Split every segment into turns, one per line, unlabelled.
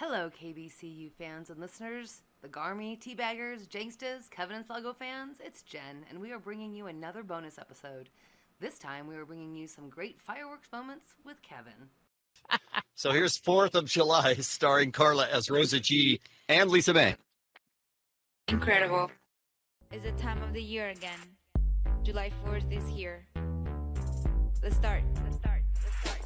Hello, KBCU fans and listeners, the Garmy, Teabaggers, Jankstas, Kevin and Sluggo fans. It's Jen, and we are bringing you another bonus episode. This time, we are bringing you some great fireworks moments with Kevin.
So here's 4th of July, starring Carla as Rosa G and Lisa May.
Incredible. It's the time of the year again. July 4th is here. Let's start.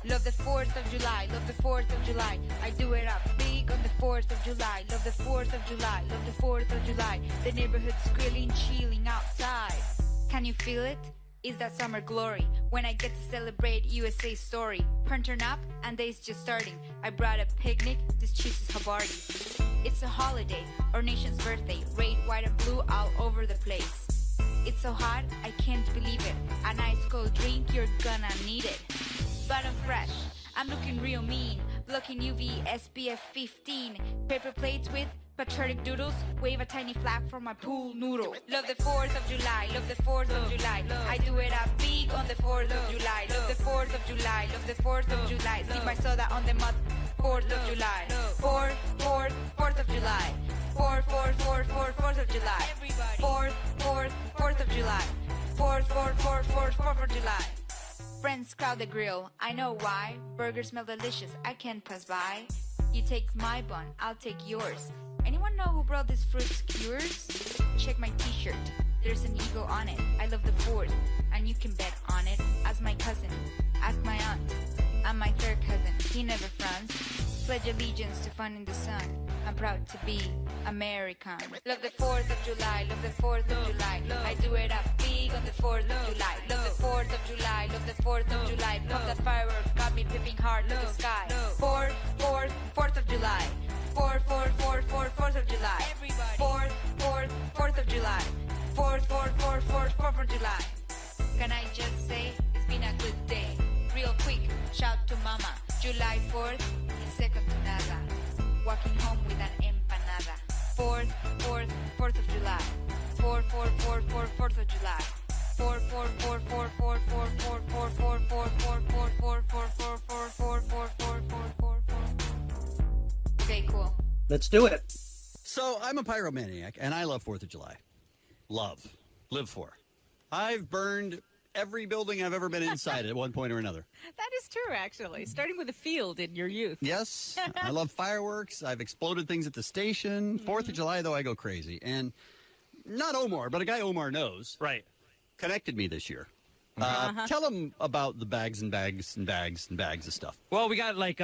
Love the 4th of July, love the 4th of July. I do it up big on the 4th of July. Love the 4th of July, love the 4th of July. The neighborhood's grilling, chilling outside. Can you feel it? Is that summer glory when I get to celebrate USA's story? Turn up and day's just starting. I brought a picnic, this cheese is Havarti. It's a holiday, our nation's birthday. Red, white and blue all over the place. It's so hot, I can't believe it. A nice cold drink, you're gonna need it. But I'm fresh, I'm looking real mean. Blocking UV SPF 15. Paper plates with patriotic doodles. Wave a tiny flag for my pool noodle. Love the 4th of July, love the 4th of July. I do it up big on the 4th of July. Love the 4th of July, love the 4th of July. Sip my soda on the mud, 4th of July. 4th of July. 4th of July. 4th of July. 4th of July. Friends crowd the grill, I know why. Burgers smell delicious, I can't pass by. You take my bun, I'll take yours. Anyone know who brought these fruit skewers? Check my t-shirt, there's an eagle on it. I love the 4th, and you can bet on it. As my cousin, ask my aunt. I'm my 3rd cousin, he never fronts. Pledge allegiance to fun in the sun. I'm proud to be American. Love the 4th of July, love the 4th of July. I do it up big on the 4th of July. Love the 4th of July, love the 4th of July. Pop the fireworks, got me peeping hard to the sky. 4th of July. 4th of July. 4th of July. 4th of July. Can I just say, it's been a good day. Real quick, shout to mama. July 4th is second to nada. Walking home with an empanada. 4th of July. 4th of July. 4. Okay, cool.
Let's do it.
So I'm a pyromaniac, and I love 4th of July. Live for. I've burned every building I've ever been inside at one point or another.
That is true, actually. Starting with a field in your youth.
Yes, I love fireworks. I've exploded things at the station. 4th of July, though, I go crazy. And not Omar, but a guy Omar knows.
Right.
Connected me this year. Tell him about the bags and bags and bags and bags of stuff.
Well, we got like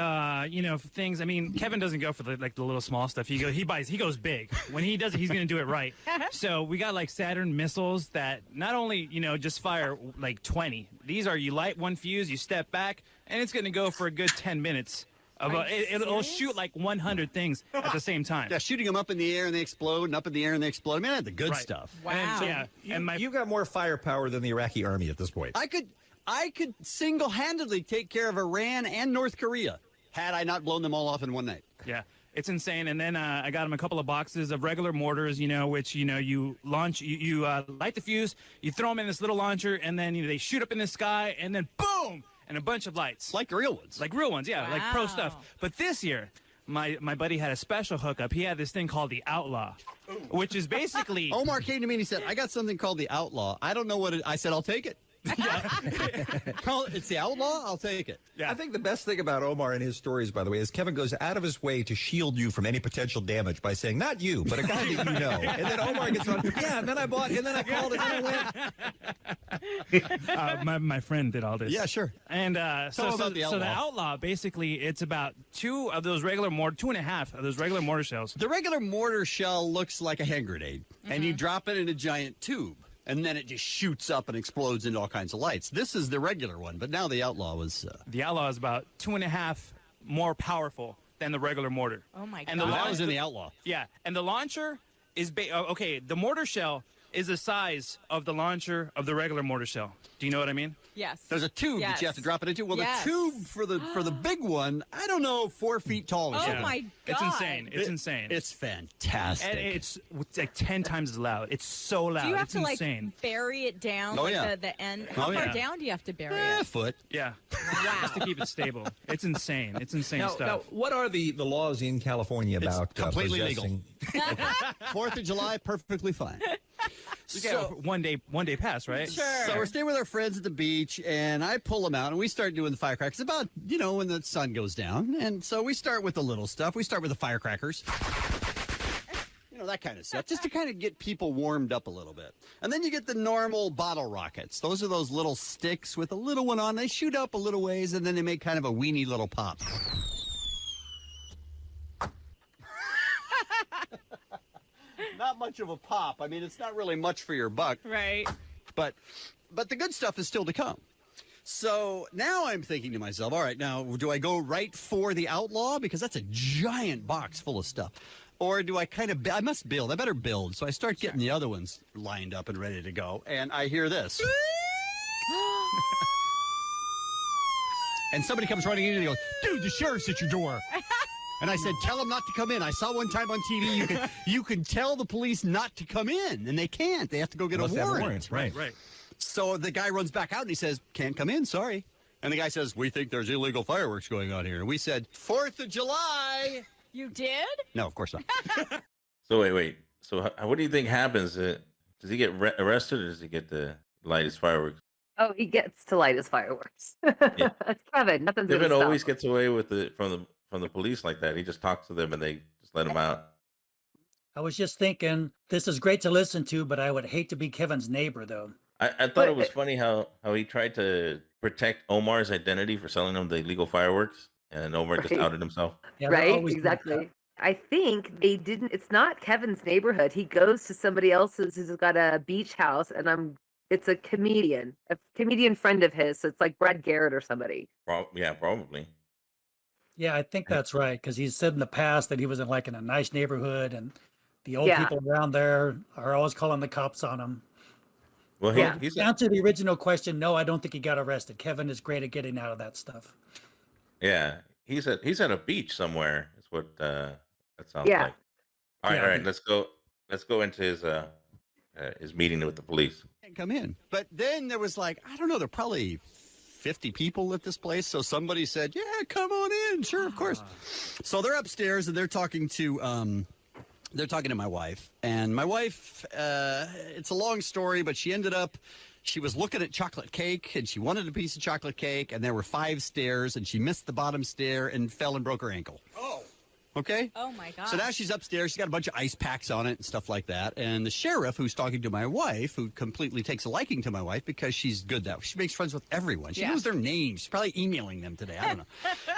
things. I mean, Kevin doesn't go for the little small stuff. He goes big. When he does it, he's going to do it right. So we got like Saturn missiles that not only just fire like 20. These are, you light one fuse, you step back, and it's going to go for a good 10 minutes. It'll shoot like 100 things at the same time.
Yeah, shooting them up in the air and they explode, and up in the air and they explode. I mean, I had the good stuff.
Wow.
And
You got more firepower than the Iraqi army at this point.
I could single-handedly take care of Iran and North Korea had I not blown them all off in one night.
Yeah, it's insane. And then I got him a couple of boxes of regular mortars, which, you launch, you light the fuse, you throw them in this little launcher, and then they shoot up in the sky, and then boom, and a bunch of lights.
Like real ones.
Like real ones, yeah,
Wow.
like pro stuff. But this year, my buddy had a special hookup. He had this thing called the Outlaw, which is basically...
Omar came to me and he said, I got something called the Outlaw. I don't know what it... I said, I'll take it. It's the Outlaw? I'll take it.
Yeah.
I think the best thing about Omar and his stories, by the way, is Kevin goes out of his way to shield you from any potential damage by saying, not you, but a guy that you know. And then Omar gets on, yeah, and then I bought, and then I called, and then I went.
My friend did all this.
Yeah, sure.
And
So the
the Outlaw, basically, it's about 2.5 of those regular mortar shells.
The regular mortar shell looks like a hand grenade, and you drop it in a giant tube, and then it just shoots up and explodes into all kinds of lights. This is the regular one, but now the Outlaw was...
The Outlaw is about 2.5 more powerful than the regular mortar.
Oh, my God.
And
that was in the Outlaw.
Yeah, and the launcher is... the mortar shell is the size of the launcher of the regular mortar shell. Do you know what I mean?
Yes.
There's a tube that you have to drop it into. Well,
Yes.
the tube for the big one, I don't know, 4 feet tall or
Oh
something.
my God.
It's insane. It's insane.
It's fantastic.
And it's like 10 times as loud. It's so loud.
Do you have
it's
to
insane.
like bury it down?
Oh,
like
yeah.
the end. How
Oh,
far
yeah.
down do you have to bury
A
it?
foot.
Yeah.
Wow.
Just to keep it stable. It's insane. It's insane
Now,
stuff.
what are the laws in California
It's
about
completely legal.
possessing?
4th of July, perfectly fine.
You get one day pass, right?
Sure.
So we're staying with our friends at the beach, and I pull them out, and we start doing the firecrackers about, when the sun goes down. And so we start with the little stuff. We start with the firecrackers. That kind of stuff, just to kind of get people warmed up a little bit. And then you get the normal bottle rockets. Those are those little sticks with a little one on. They shoot up a little ways, and then they make kind of a weeny little pop. Not much of a pop. I mean, it's not really much for your buck.
Right.
But the good stuff is still to come. So now I'm thinking to myself, all right, now do I go right for the outlaw? Because that's a giant box full of stuff. Or do I I must build. I better build. So I start getting the other ones lined up and ready to go. And I hear this. And somebody comes running in and he goes, dude, the sheriff's at your door. And I said, tell them not to come in. I saw one time on TV, you can tell the police not to come in, and they can't. They have to go get a
Must have a
warrant.
warrant,
Right.
So the guy runs back out and he says, can't come in, sorry. And the guy says, we think there's illegal fireworks going on here. And we said, 4th of July.
You did?
No, of course not.
So wait. So what do you think happens? Does he get arrested, or does he get to light his fireworks?
Oh, he gets to light his fireworks.
Yeah.
That's Kevin. Nothing's gonna
Kevin
stop
always
him.
gets away with it from the police like that. He just talks to them and they just let him out.
I was just thinking, this is great to listen to, but I would hate to be Kevin's neighbor, though.
I thought it was funny how he tried to protect Omar's identity for selling him the illegal fireworks, and Omar just
Right.
outed himself.
Yeah, they're
Right?
always like that.
Exactly. I think they didn't. It's not Kevin's neighborhood. He goes to somebody else's who's got a beach house, and it's a comedian friend of his. So it's like Brad Garrett or somebody.
Yeah, probably.
Yeah, I think that's right, because he's said in the past that he was in a nice neighborhood, and the old
Yeah.
people around there are always calling the cops on him.
Well,
Yeah.
he's
To answer the original question, no, I don't think he got arrested. Kevin is great at getting out of that stuff.
he's at a beach somewhere. That's what that sounds
Yeah.
like. All right,
Yeah.
all right. Let's go into his meeting with the police.
Can't come in. But then there was I don't know, there are probably 50 people at this place. So somebody said, yeah, come on in. Sure, of course. So they're upstairs and they're talking to my wife. And my wife, it's a long story, but she was looking at chocolate cake and she wanted a piece of chocolate cake. And there were 5 stairs and she missed the bottom stair and fell and broke her ankle. Oh. Okay.
Oh my God.
So now she's upstairs. She's got a bunch of ice packs on it and stuff like that. And the sheriff, who's talking to my wife, who completely takes a liking to my wife because she's good that way. She makes friends with everyone. She
Yeah.
knows their names. She's probably emailing them today. I don't know.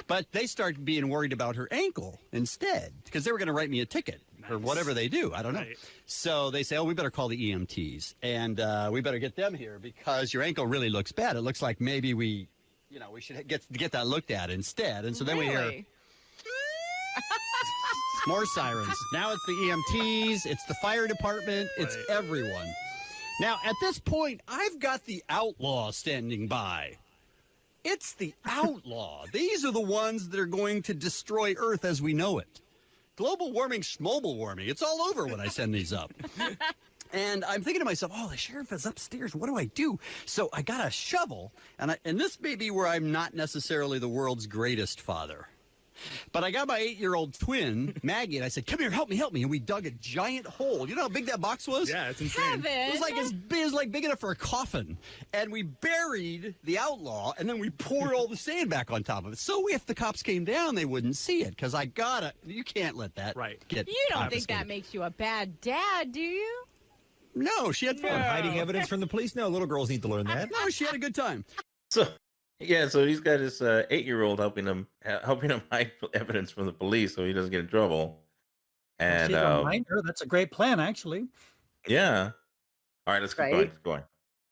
But they start being worried about her ankle instead because they were going to write me a ticket or whatever they do. I don't know.
Right.
So they say, oh, we better call the EMTs and we better get them here because your ankle really looks bad. It looks like maybe we should get that looked at instead. And so then we hear
Really?
more sirens. Now it's the EMTs, it's the fire department, it's everyone. Now, at this point, I've got the outlaw standing by. It's the outlaw. These are the ones that are going to destroy Earth as we know it. Global warming, schmobal warming. It's all over when I send these up. And I'm thinking to myself, oh, the sheriff is upstairs. What do I do? So I got a shovel, and this may be where I'm not necessarily the world's greatest father. But I got my 8-year-old twin, Maggie, and I said, come here, help me. And we dug a giant hole. You know how big that box was?
Yeah, it's insane.
Kevin.
It was like big enough for a coffin. And we buried the outlaw, and then we poured all the sand back on top of it. So if the cops came down, they wouldn't see it, because you can't let that get
You don't think that
confiscated.
makes you a bad dad, do you?
No, she had fun.
Hiding evidence from the police? No, little girls need to learn that.
No, she had a good time.
So he's got his 8-year-old helping him hide evidence from the police so he doesn't get in trouble. And
She's a minor. That's a great plan, actually.
yeah. All right, let's keep
Right.
going.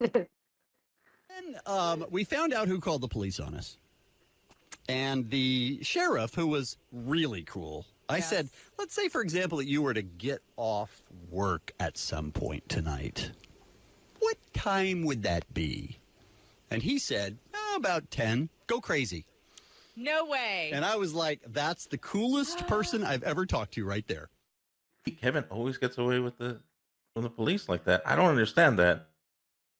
Keep going.
And we found out who called the police on us. And the sheriff, who was really cool, I
Yes.
said, let's say, for example, that you were to get off work at some point tonight. What time would that be? And he said, about 10. Go crazy.
No way.
And I was like, that's the coolest person I've ever talked to right there.
Kevin always gets away with from the police like that. I don't understand that.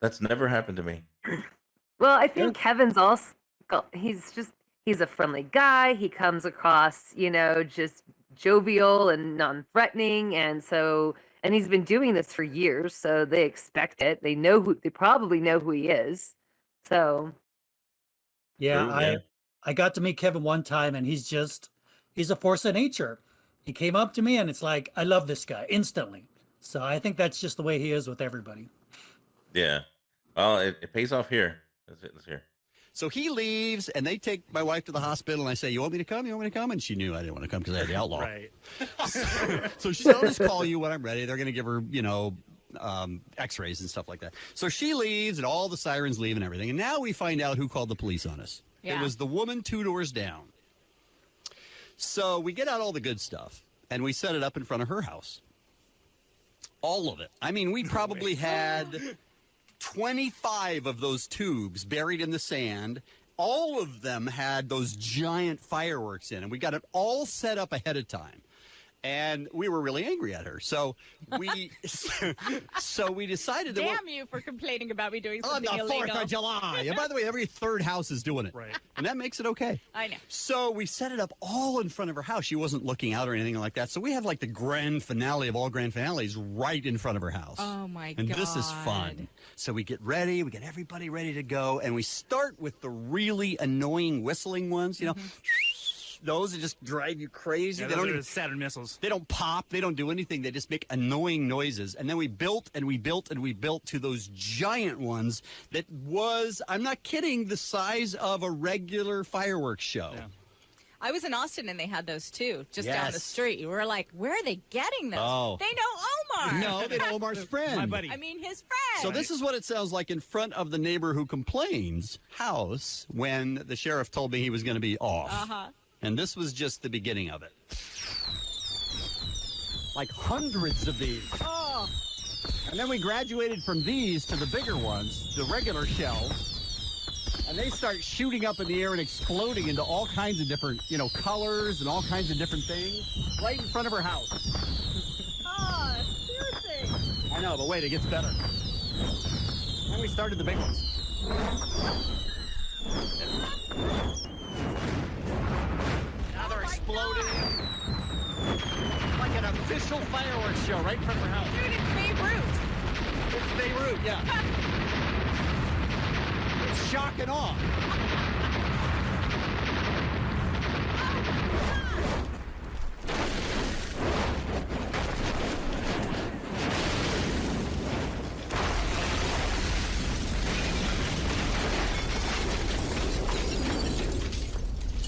That's never happened to me.
Well, I think Kevin's also he's a friendly guy. He comes across, just jovial and non-threatening, and he's been doing this for years, so they expect it. They probably know who he is. So
Yeah,
True, yeah.
I got to meet Kevin one time, and he's a force of nature. He came up to me, and it's like, I love this guy instantly. So I think that's just the way he is with everybody.
Yeah. Well, it pays off here. It's here.
So he leaves, and they take my wife to the hospital, and I say, you want me to come? You want me to come? And she knew I didn't want to come because I had the outlaw.
Right.
So she said, I'll just call you when I'm ready. They're going to give her, x-rays and stuff like that. So she leaves, and all the sirens leave and everything. And now we find out who called the police on us.
Yeah.
It was the woman 2 doors down. So we get out all the good stuff, and we set it up in front of her house. All of it. I mean, we probably had 25 of those tubes buried in the sand. All of them had those giant fireworks in, and we got it all set up ahead of time. And we were really angry at her. So we decided that
Damn you for complaining about me doing
on
something
the
illegal.
4th of July. And by the way, every third house is doing it.
Right.
And that makes it okay.
I know.
So we set it up all in front of her house. She wasn't looking out or anything like that. So we have like the grand finale of all grand finales right in front of her house.
Oh, my
And
God.
this is fun. So we get ready. We get everybody ready to go. And we start with the really annoying whistling ones, Those that just drive you crazy.
Yeah,
They
those
don't
are
even
Saturn missiles.
they don't pop. They don't do anything. They just make annoying noises. And then we built and we built and we built to those giant ones that was, I'm not kidding, the size of a regular fireworks show.
Yeah.
I was in Austin, and they had those, too, just down the
Yes.
street. We were like, where are they getting those?
Oh.
They know Omar.
No, they know Omar's friend.
My buddy.
I mean, his friend.
So this is what it sounds like in front of the neighbor who complains house when the sheriff told me he was going to be off.
Uh-huh.
And this was just the beginning of it. Like hundreds of these.
Oh.
And then we graduated from these to the bigger ones, the regular shells. And they start shooting up in the air and exploding into all kinds of different, colors and all kinds of different things right in front of her house.
Oh, seriously.
I know, but wait, it gets better. Then we started the big ones. Now they're exploding like an official fireworks show right in front of her house.
Dude, it's Beirut.
It's Beirut, yeah. It's shock and awe.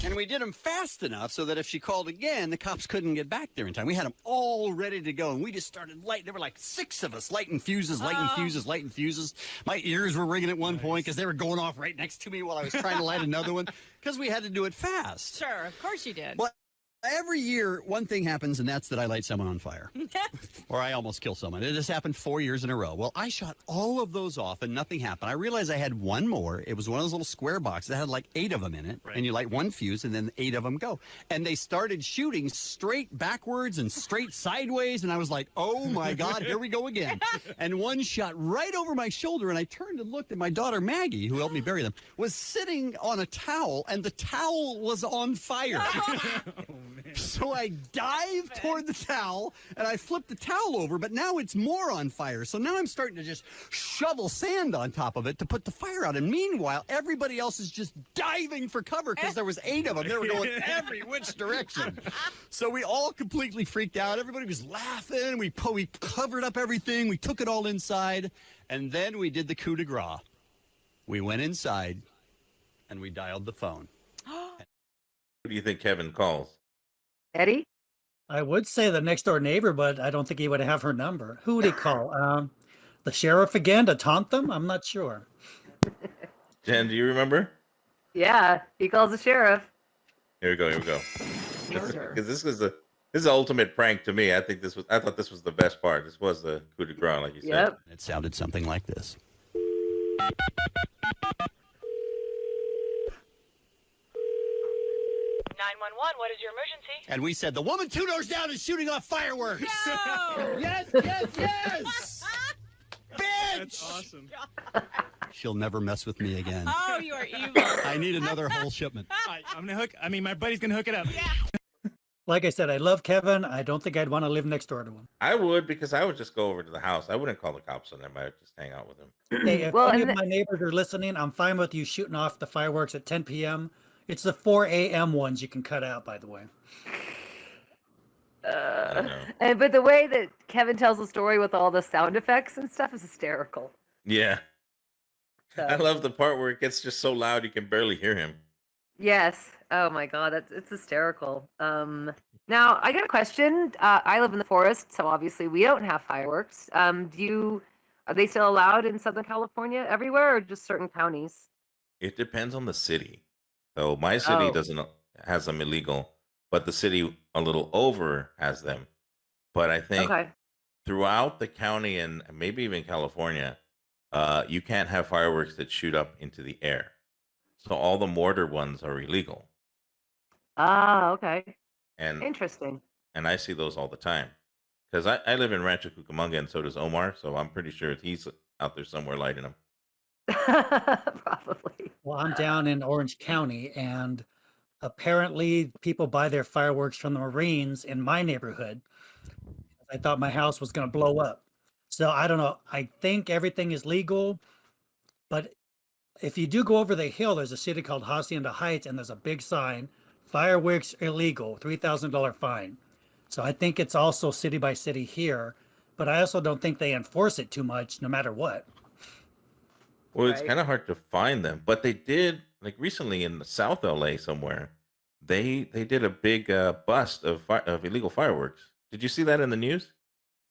And we did them fast enough so that if she called again, the cops couldn't get back there in time. We had them all ready to go, and we just started lighting. There were like 6 of us lighting fuses, lighting fuses, lighting fuses. My ears were ringing at one point because they were going off right next to me while I was trying to light another one because we had to do it fast.
Sure, of course you did.
Well, every year, one thing happens, and that's that I light someone on fire. Or I almost kill someone. It has happened 4 years in a row. Well, I shot all of those off, and nothing happened. I realized I had one more. It was one of those little square boxes that had like 8 of them in it.
Right.
And you light one fuse, and then 8 of them go. And they started shooting straight backwards and straight sideways, and I was like, oh, my God, here we go again. And one shot right over my shoulder, and I turned and looked, and my daughter, Maggie, who helped me bury them, was sitting on a towel, and the towel was on fire. So I dived toward the towel, and I flipped the towel over, but now it's more on fire. So now I'm starting to just shovel sand on top of it to put the fire out. And meanwhile, everybody else is just diving for cover because there was 8 of them. They were going every which direction. So we all completely freaked out. Everybody was laughing. We covered up everything. We took it all inside. And then we did the coup de grace. We went inside, and we dialed the phone.
Who do you think Kevin calls?
Eddie?
I would say the next door neighbor, but I don't think he would have her number. Who would he call? The sheriff again to taunt them? I'm not sure.
Jen, do you remember?
Yeah, he calls the sheriff.
Here we go.
Murder.
Because This is the ultimate prank to me. I thought this was the best part. This was the coup de grace, like you said.
Yep.
It sounded something like this.
911, what is your emergency?
And we said, the woman 2 doors down is shooting off fireworks.
No!
Yes! Bitch!
That's awesome.
She'll never mess with me again.
Oh, you are evil.
I need another whole shipment.
I'm gonna my buddy's gonna hook it up.
Yeah.
Like I said, I love Kevin. I don't think I'd want to live next door to him.
I would, because I would just go over to the house. I wouldn't call the cops on him. I would just hang out with him.
Hey, if
Well,
any
and
of my neighbors are listening, I'm fine with you shooting off the fireworks at 10 p.m. It's the 4 a.m. ones you can cut out, by the way.
I don't know.
But the way that Kevin tells the story with all the sound effects and stuff is hysterical.
Yeah.
So,
I love the part where it gets just so loud you can barely hear him.
yes. Oh my God, it's hysterical. Now I got a question. I live in the forest, so obviously we don't have fireworks. Are they still allowed in Southern California everywhere, or just certain counties?
It depends on the city. So my city
Oh.
has them illegal, but the city a little over has them. But I think
Okay.
throughout the county and maybe even California, you can't have fireworks that shoot up into the air. So all the mortar ones are illegal.
Ah, okay.
And
Interesting.
and I see those all the time. Because I live in Rancho Cucamonga and so does Omar, so I'm pretty sure he's out there somewhere lighting them.
Probably.
Well, I'm down in Orange County, and apparently people buy their fireworks from the Marines in my neighborhood. I thought my house was going to blow up. So I don't know. I think everything is legal, but if you do go over the hill, there's a city called Hacienda Heights, and there's a big sign, fireworks illegal, $3,000 fine. So I think it's also city by city here, but I also don't think they enforce it too much, no matter what.
Well, it's
Right.
kind of hard to find them, but they did like recently in the South LA somewhere. They did a big bust of illegal fireworks. Did you see that in the news?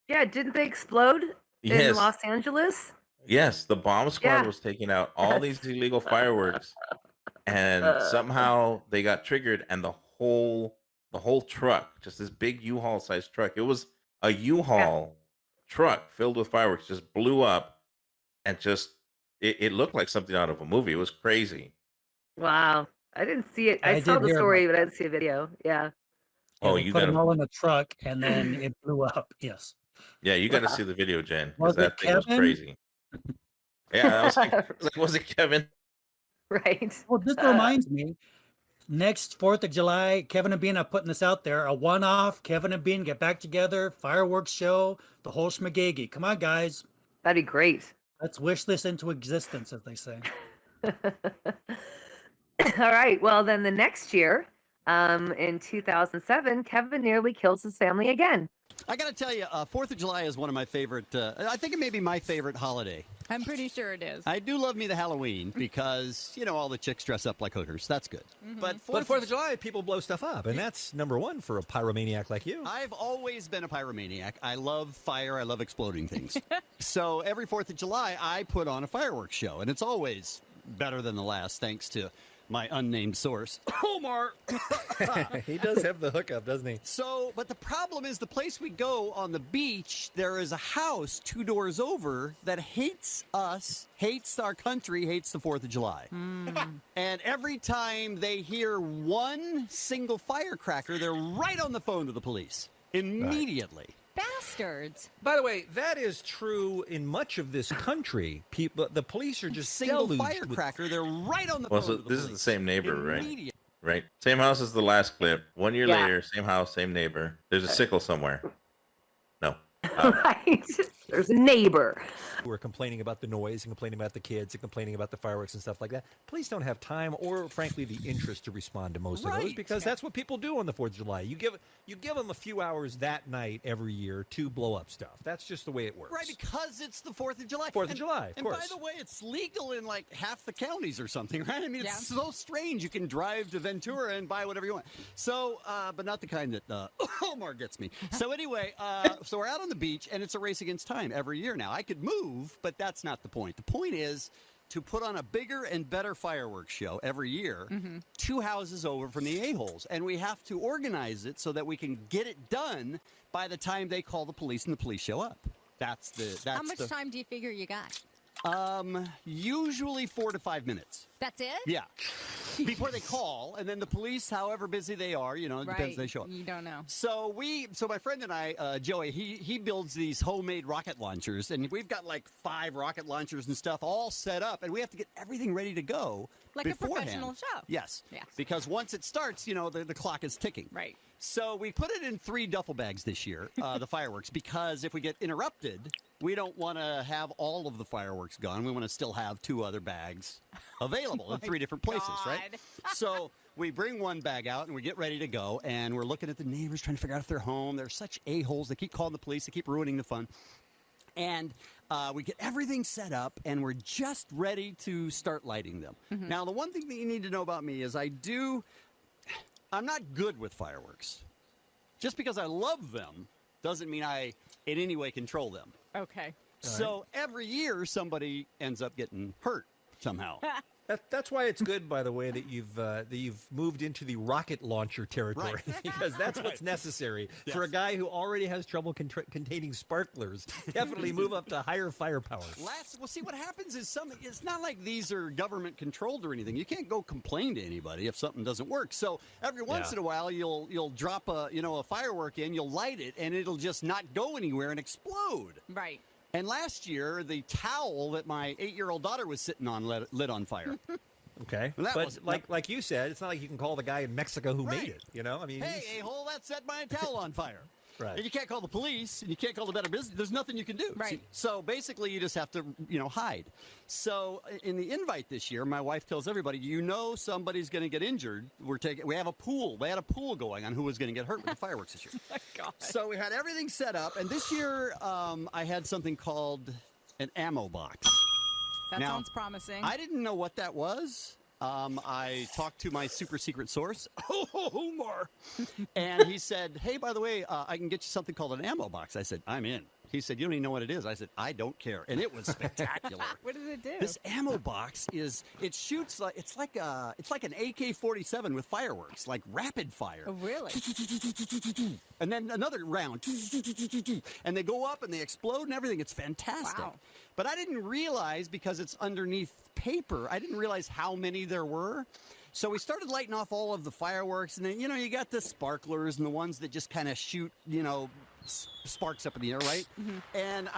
Yeah, didn't they explode in
Yes,
Los Angeles?
yes. The bomb squad
Yeah.
was taking out all these illegal fireworks, and somehow they got triggered, and the whole truck, just this big U-Haul sized truck. It was a
Yeah.
U-Haul truck filled with fireworks, just blew up, and it looked like something out of a movie. It was crazy.
Wow. I didn't see it. I
I
saw
did
the
hear about
story, but I didn't see a video. Yeah.
Yeah,
Oh,
they
you
put them
gotta,
all in a truck and then it blew up. Yes.
yeah, you gotta
Wow.
see the video, Jen, because
Was it
that thing was
Kevin?
crazy. Yeah, I was like, was it Kevin?
Right.
Well, this reminds me, next 4th of July, Kevin and Bean are putting this out there, a one-off, Kevin and Bean get back together, fireworks show, the whole schmagegi. Come on, guys.
That'd be great.
Let's wish this into existence, as they say.
All right. Well, then the next year, in 2007, Kevin nearly kills his family again.
I got to tell you, 4th of July is one of my favorite, I think it may be my favorite holiday.
I'm pretty sure it is.
I do love me the Halloween because, all the chicks dress up like hookers. That's good. But
But 4th of July, people blow stuff up, and that's number one for a pyromaniac like you.
I've always been a pyromaniac. I love fire. I love exploding things. So every 4th of July, I put on a fireworks show, and it's always better than the last, thanks to my unnamed source, Omar.
He does have the hookup, doesn't he?
So, but the problem is the place we go on the beach, there is a house 2 doors over that hates us, hates our country, hates the 4th of July. And every time they hear one single firecracker, they're right on the phone to the police immediately.
Bastards.
By the way, that is true in much of this country. People, the police are just
Single
deluged with-
firecracker, they're right on the
Well,
phone
so
to the
this is
police.
the same neighbor, right?
Immediately.
Right. Same house as the last clip. 1 year
Yeah.
later, same house, same neighbor. There's a sickle somewhere. No.
Right. There's a neighbor.
who are complaining about the noise and complaining about the kids and complaining about the fireworks and stuff like that. Police don't have time or, frankly, the interest to respond to most of those
Right.
because that's what people do on the 4th of July. You give them a few hours that night every year to blow up stuff. That's just the way it works.
Right, because it's the 4th of July.
4th of July, of
and by
course.
the way, it's legal in like half the counties or something, right? I mean, it's
Yeah.
so strange. You can drive to Ventura and buy whatever you want. So, but not the kind that Omar gets me. So anyway, so we're out on the beach, and it's a race against time every year now. I could move, but that's not the point. The point is to put on a bigger and better fireworks show every year, 2 houses over from the a-holes. And we have to organize it so that we can get it done by the time they call the police and the police show up. That's
How much time do you figure you got?
Usually 4 to 5 minutes.
That's it?
Yeah. Before they call, and then the police, however busy they are, it depends if they show up.
You don't know.
So my friend and I, Joey, he builds these homemade rocket launchers, and we've got like 5 rocket launchers and stuff all set up, and we have to get everything ready to go
Like a
beforehand.
professional show.
Yes.
Yes.
Because once it starts, the clock is ticking.
Right.
So we put it in 3 duffel bags this year, the fireworks, because if we get interrupted, we don't want to have all of the fireworks gone. We want to still have 2 other bags available in 3 different places, right? So we bring 1 bag out and we get ready to go, and we're looking at the neighbors trying to figure out if they're home. They're such a-holes. They keep calling the police. They keep ruining the fun. And we get everything set up, and we're just ready to start lighting them. Now, the one thing that you need to know about me is I'm not good with fireworks. Just because I love them doesn't mean I in any way control them.
Okay.
So every year somebody ends up getting hurt somehow.
That's why it's good, by the way, that you've moved into the rocket launcher territory, because that's what's necessary for a guy who already has trouble containing sparklers. Definitely move up to higher firepower.
Well, see, what happens is it's not like these are government controlled or anything. You can't go complain to anybody if something doesn't work. So every once in a while, you'll drop a firework in, you'll light it, and it'll just not go anywhere and explode.
Right.
And last year, the towel that my 8-year-old daughter was sitting on lit on fire.
Okay.
Well,
but like you said, it's not like you can call the guy in Mexico who made it, I mean,
hey, a-hole, that set my towel on fire.
Right.
And you can't call the police, and you can't call the Better Business. There's nothing you can do.
Right.
So basically, you just have to, hide. So in the invite this year, my wife tells everybody, somebody's going to get injured. We have a pool. They had a pool going on who was going to get hurt with the fireworks this year.
Oh, God.
So we had everything set up, and this year I had something called an ammo box.
That
Now,
sounds promising.
I didn't know what that was. I talked to my super secret source, Omar, and he said, hey, by the way, I can get you something called an ammo box. I said, I'm in. He said, you don't even know what it is. I said, I don't care. And it was spectacular.
What does it do?
This ammo box it shoots it's like an AK-47 with fireworks, like rapid fire.
Oh, really?
And then another round. And they go up and they explode and everything. It's fantastic.
Wow.
But I didn't realize, because it's underneath paper, I didn't realize how many there were. So we started lighting off all of the fireworks, and then, you got the sparklers and the ones that just kind of shoot, sparks up in the air, right? And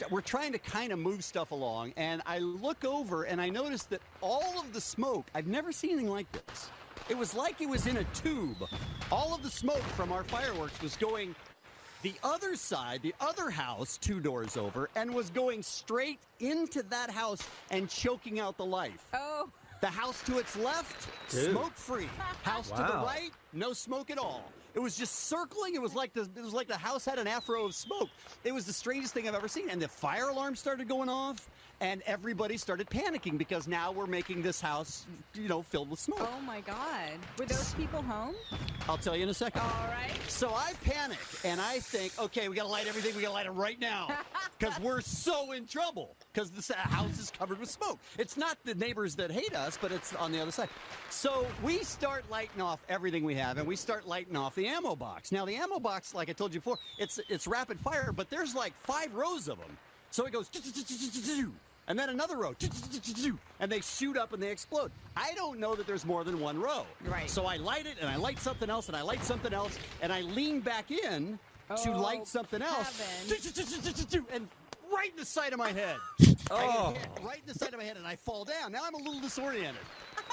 we're trying to kind of move stuff along, and I look over and I notice that all of the smoke, I've never seen anything like this. It was like it was in a tube. All of the smoke from our fireworks was going the other side, the other house 2 doors over, and was going straight into that house and choking out the life.
Oh.
The house to its left, smoke-free. House to the right, no smoke at all. It was just circling. It was like the house had an afro of smoke. It was the strangest thing I've ever seen. And the fire alarm started going off, and everybody started panicking because now we're making this house, filled with smoke.
Oh, my God. Were those people home?
I'll tell you in a second.
All right.
So I panic, and I think, okay, we got to light everything. We got to light it right now because we're so in trouble because this house is covered with smoke. It's not the neighbors that hate us, but it's on the other side. So we start lighting off everything we have, and we start lighting off the ammo box. Now, the ammo box, like I told you before, it's rapid fire, but there's like 5 rows of them. So it goes, and then another row, and they shoot up and they explode. I don't know that there's more than 1 row.
Right.
So I light it, and I light something else, and I light something else, and I lean back in to light something else. And right in the side of my head. I get hit right in the side of my head, and I fall down. Now I'm a little disoriented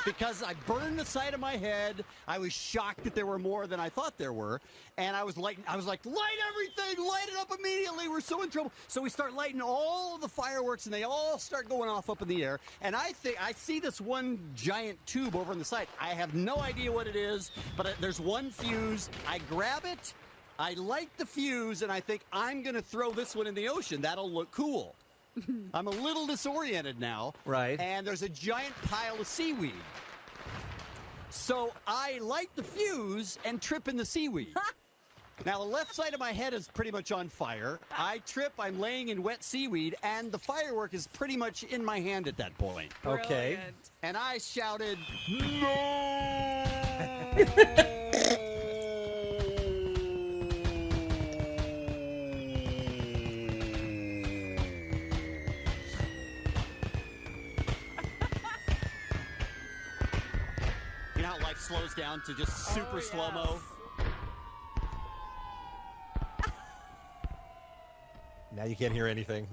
because I burned the side of my head. I was shocked that there were more than I thought there were, and I was like, light everything, light it up immediately. We're so in trouble. So we start lighting all of the fireworks, and they all start going off up in the air. And I see this one giant tube over on the side. I have no idea what it is, but there's one fuse. I grab it. I light the fuse, and I think I'm going to throw this one in the ocean. That'll look cool. I'm a little disoriented now.
Right.
And there's a giant pile of seaweed. So I light the fuse and trip in the seaweed. Now, the left side of my head is pretty much on fire. I trip, I'm laying in wet seaweed, and the firework is pretty much in my hand at that point.
Okay.
Brilliant.
And I shouted, no! You know how life slows down to just super slow-mo?
Now you can't hear anything.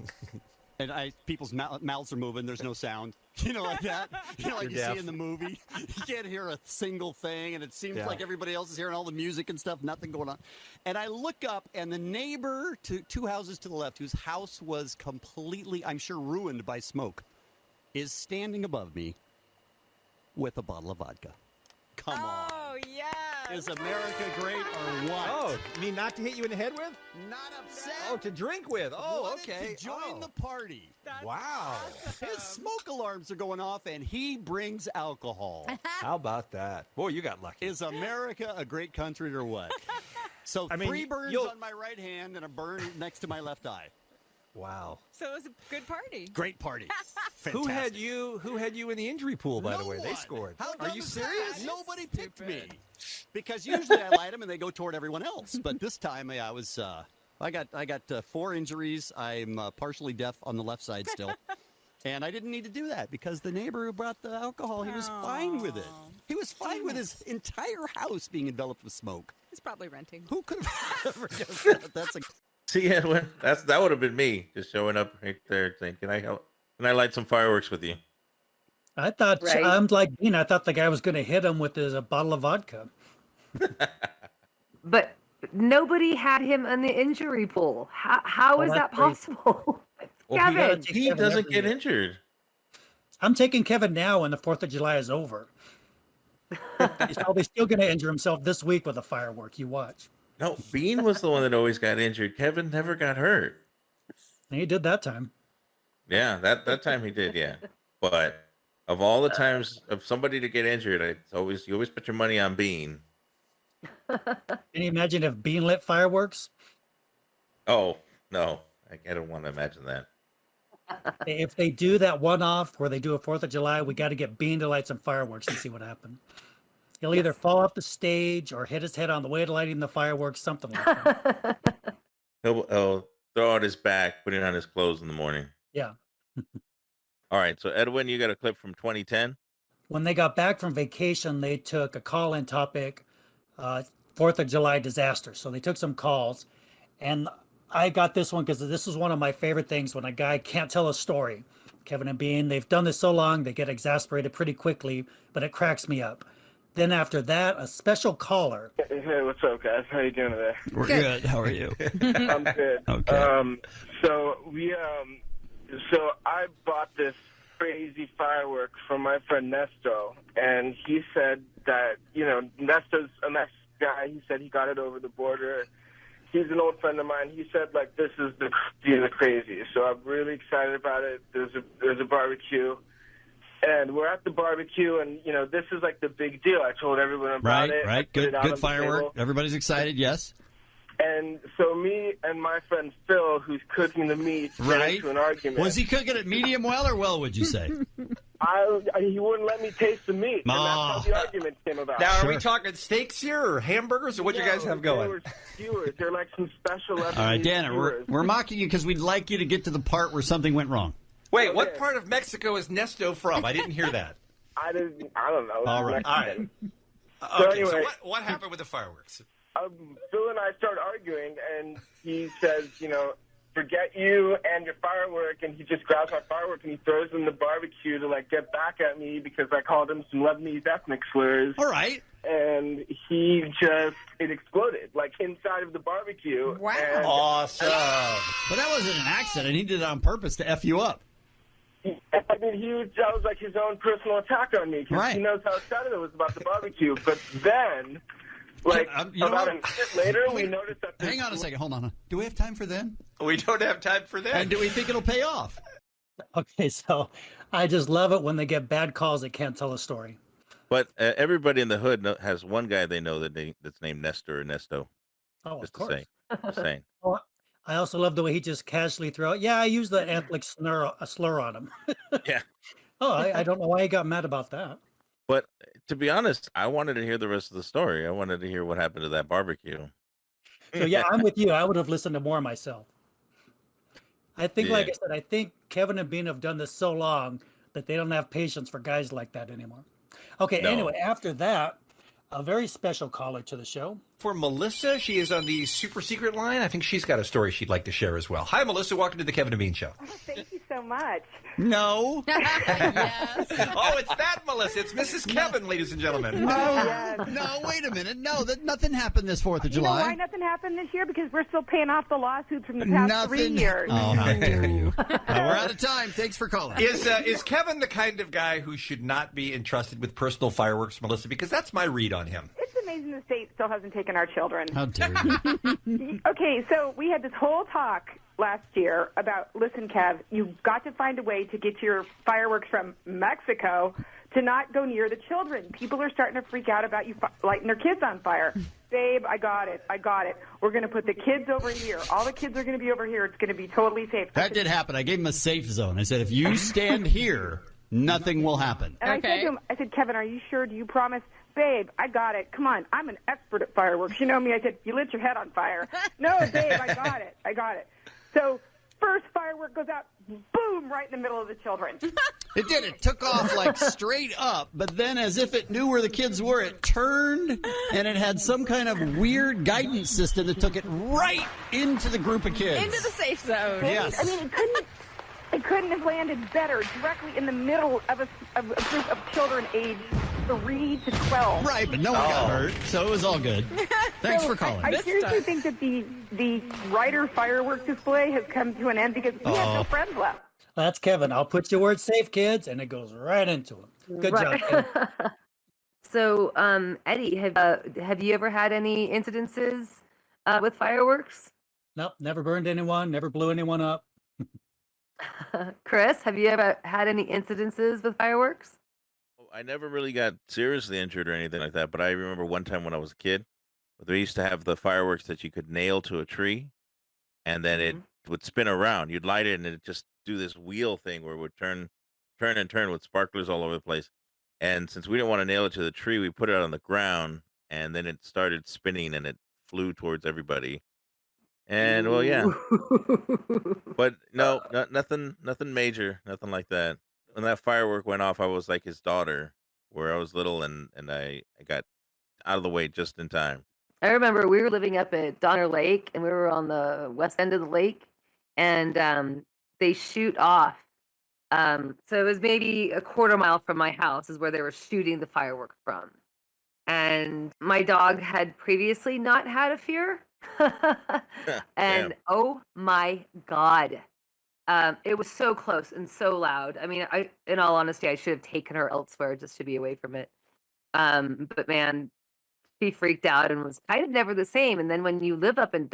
And people's mouths are moving. There's no sound. You know, like that. You know, like
You're
you see
deaf.
in the movie. You can't hear a single thing, and it seems
Yeah.
like everybody else is hearing all the music and stuff. Nothing going on. And I look up, and the neighbor two houses to the left, whose house was completely, I'm sure, ruined by smoke, is standing above me with a bottle of vodka. Come on.
Oh, yes.
Is America great or what?
Oh, you mean not to hit you in the head with?
Not upset.
Oh, to drink with. Oh,
Wanted
okay.
To join the party.
Wow.
His smoke alarms are going off, and he brings alcohol.
How about that? Boy, you got lucky.
Is America a great country or what? So
I mean,
3 burns
you'll-
on my right hand and a burn next to my left eye.
Wow.
So it was a good party.
Great party.
Who had you in the injury pool, by the way? They
one.
scored.
How
Are
dumb
you
is that?
serious?
Nobody picked me. Because usually I light them and they go toward everyone else. But this time I was I got 4 injuries. I'm partially deaf on the left side still. And I didn't need to do that because the neighbor who brought the alcohol, he was fine with it. He was fine with his entire house being enveloped with smoke.
He's probably renting.
Who could have ever done that? That's a
See, Edwin, that would have been me just showing up right there saying, "Can I help? Can I light some fireworks with you?"
I thought
Right.
I'm like Dean. I thought the guy was going to hit him with a bottle of vodka.
But nobody had him in the injury pool. How
Oh,
is that
that's crazy.
possible?
Well,
Kevin.
he
Kevin
doesn't
every
get
year.
injured.
I'm taking Kevin now, and the 4th of July is over. He's probably still going to injure himself this week with a firework. You watch.
No, Bean was the one that always got injured. Kevin never got hurt.
And he did that time.
Yeah, that time he did. Yeah, but of all the times of somebody to get injured, you always put your money on Bean.
Can you imagine if Bean lit fireworks?
Oh no, I don't want to imagine that.
If they do that one-off where they do a 4th of July, we got to get Bean to light some fireworks and see what happens. He'll either fall off the stage or hit his head on the way to lighting the fireworks, something like that.
He'll throw out his back, put it on his clothes in the morning.
Yeah.
All right, so Edwin, you got a clip from 2010.
When they got back from vacation, they took a call-in topic, 4th of July disaster. So they took some calls, and I got this one because this is one of my favorite things when a guy can't tell a story. Kevin and Bean, they've done this so long, they get exasperated pretty quickly, but it cracks me up. Then after that, a special caller.
Hey, what's up, guys? How you doing today?
We're good. How are you?
I'm good.
Okay.
So so I bought this crazy fireworks from my friend Nesto, and he said that Nesto's a nice guy. He said he got it over the border. He's an old friend of mine. He said like this is the crazy. So I'm really excited about it. There's a barbecue. And we're at the barbecue, and this is like the big deal. I told everyone about it.
Right.
Put it out on
Good
the
firework.
table.
Everybody's excited. Yes.
And so me and my friend Phil, who's cooking the meat, get
Right.
into an argument.
Was he cooking it medium well or well? Would you say?
He wouldn't let me taste the meat, and that's how the argument came about.
Now, are we talking steaks here or hamburgers or what you guys have
They
going?
were skewers. They're like some special Lebanese
All right, Dan,
skewers.
we're mocking you because we'd like you to get to the part where something went wrong.
Wait, what part of Mexico is Nesto from? I didn't hear that.
I don't know.
All right.
All right.
So
Okay, so
anyway,
what happened with the fireworks?
Phil and I start arguing, and he says, forget you and your firework, and he just grabs my firework and he throws it in the barbecue to like get back at me because I called him some Lebanese ethnic slurs.
All right.
And it exploded like inside of the barbecue.
Wow.
And
Awesome.
But that wasn't an accident. He did it on purpose to F you up.
I mean, that was like his own personal attack on me because
Right.
he knows how excited I was about the barbecue. But then, like
You know
about
what?
a minute later, we noticed that.
Hang on a second. Hold on. Do we have time for then?
We don't have time for that.
And do we think it'll pay off?
Okay, so I just love it when they get bad calls that can't tell a story.
But everybody in the hood has one guy they know that's named Nestor or Nesto.
Oh, of
Just to
course.
say. Just saying.
Oh, I also love the way he just casually threw out, yeah, I used the ethnic slur on him.
Yeah.
Oh, I don't know why he got mad about that.
But to be honest, I wanted to hear the rest of the story. I wanted to hear what happened to that barbecue.
So yeah, I'm with you. I would have listened to more myself. I think, like
Yeah.
I said, I think Kevin and Bean have done this so long that they don't have patience for guys like that anymore. Okay,
No.
anyway, after that, a very special caller to the show.
For Melissa, she is on the super secret line. I think she's got a story she'd like to share as well. Hi, Melissa. Welcome to the Kevin and Bean Show.
Thank you so much.
No.
Yes.
Oh, it's that Melissa. It's Mrs. Kevin, ladies and gentlemen.
No, wait a minute. No, nothing happened this 4th of
You know
July.
why nothing happened this year? Because we're still paying off the lawsuits from the past 3 years.
Oh, how dare you. We're out of time. Thanks for calling.
Is Kevin the kind of guy who should not be entrusted with personal fireworks, Melissa? Because that's my read on him.
It's amazing the state still hasn't taken our children.
How dare you.
Okay, so we had this whole talk last year about, listen, Kev, you've got to find a way to get your fireworks from Mexico to not go near the children. People are starting to freak out about you lighting their kids on fire. Babe, I got it. We're going to put the kids over here. All the kids are going to be over here. It's going to be totally safe.
That did happen. I gave him a safe zone. I said, if you stand here, nothing will happen.
And I said to him, Kevin, are you sure? Do you promise? Babe, I got it. Come on. I'm an expert at fireworks. You know me. I said, you lit your head on fire. No, babe, I got it. So first firework goes out, boom, right in the middle of the children.
It did. It took off like straight up, but then as if it knew where the kids were, it turned, and it had some kind of weird guidance system that took it right into the group of kids.
Into the safe zone.
Yes.
I mean, it couldn't have landed better, directly in the middle of a group of children aged 3 to 12.
Right, but no one got hurt, so it was all good. Thanks for calling.
I seriously think that the Ryder fireworks display has come to an end because we have no friends left.
That's Kevin. I'll put your word safe, kids, and it goes right into him. Good job, Kevin.
So, Eddie, have you ever had any incidences with fireworks?
Nope, never burned anyone, never blew anyone up.
Chris, have you ever had any incidences with fireworks?
I never really got seriously injured or anything like that, but I remember one time when I was a kid, they used to have the fireworks that you could nail to a tree, and then it would spin around. You'd light it, and it'd just do this wheel thing where it would turn with sparklers all over the place. And since we didn't want to nail it to the tree, we put it on the ground, and then it started spinning, and it flew towards everybody. And well, yeah, but no, nothing major, nothing like that. When that firework went off, I was like his daughter, where I was little, and I got out of the way just in time.
I remember we were living up at Donner Lake, and we were on the west end of the lake, and they shoot off. So it was maybe a quarter mile from my house is where they were shooting the fireworks from. And my dog had previously not had a fear. And oh my God. It was so close and so loud. I mean, in all honesty, I should have taken her elsewhere just to be away from it. But man, she freaked out and was kind of never the same. And then when you live up in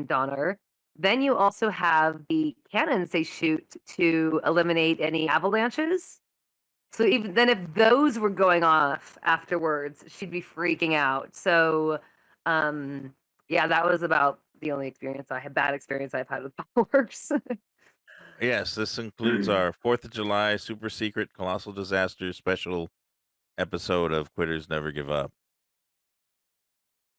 Donner, then you also have the cannons they shoot to eliminate any avalanches. So even then, if those were going off afterwards, she'd be freaking out. So, yeah, that was about the only bad experience I've had with fireworks.
Yes, this includes our 4th of July super secret colossal disaster special episode of Quitters Never Give Up.